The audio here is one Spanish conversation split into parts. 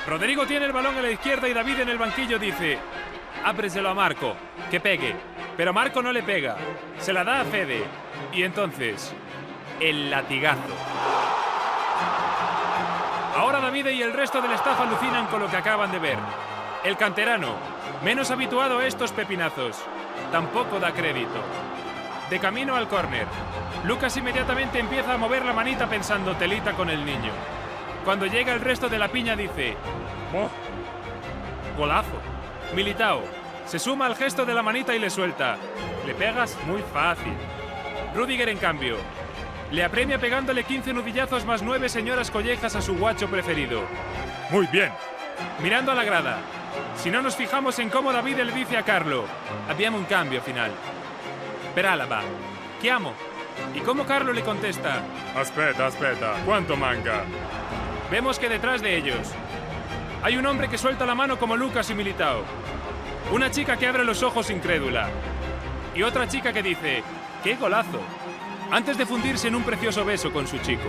Rodrigo tiene el balón a la izquierda y David en el banquillo dice: ábreselo a Marco, que pegue. Pero Marco no le pega. Se la da a Fede. Y entonces, el latigazo. Ahora David y el resto del staff alucinan con lo que acaban de ver. El canterano, menos habituado a estos pepinazos, tampoco da crédito. De camino al córner, Lucas inmediatamente empieza a mover la manita pensando telita con el niño. Cuando llega el resto de la piña dice: ¡oh! ¡Golazo! Militao se suma al gesto de la manita y le suelta. Le pegas muy fácil. Rüdiger, en cambio, le apremia pegándole 15 nudillazos más 9 señoras collejas a su guacho preferido. Muy bien. Mirando a la grada, si no nos fijamos en cómo David le dice a Carlo: abbiamo un cambio final. Per Alaba, chiamo. Y cómo Carlo le contesta: aspetta, ¿cuánto manca? Vemos que detrás de ellos hay un hombre que suelta la mano como Lucas y Militao. Una chica que abre los ojos incrédula. Y otra chica que dice: ¡qué golazo!, antes de fundirse en un precioso beso con su chico.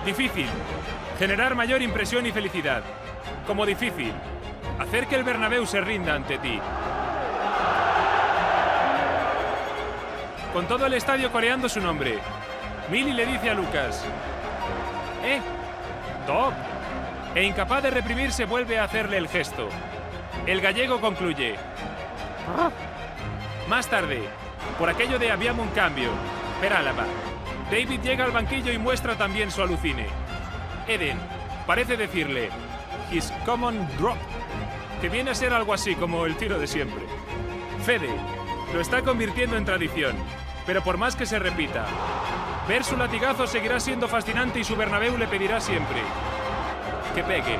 Difícil generar mayor impresión y felicidad. Como difícil hacer que el Bernabéu se rinda ante ti. Con todo el estadio coreando su nombre, Mili le dice a Lucas: top. E incapaz de reprimirse vuelve a hacerle el gesto. El gallego concluye: Más tarde, por aquello de abbiamo un cambio, per Alaba, David llega al banquillo y muestra también su alucine. Eden parece decirle: his common drop, que viene a ser algo así como el tiro de siempre. Fede lo está convirtiendo en tradición, pero por más que se repita, ver su latigazo seguirá siendo fascinante y su Bernabéu le pedirá siempre que pegue.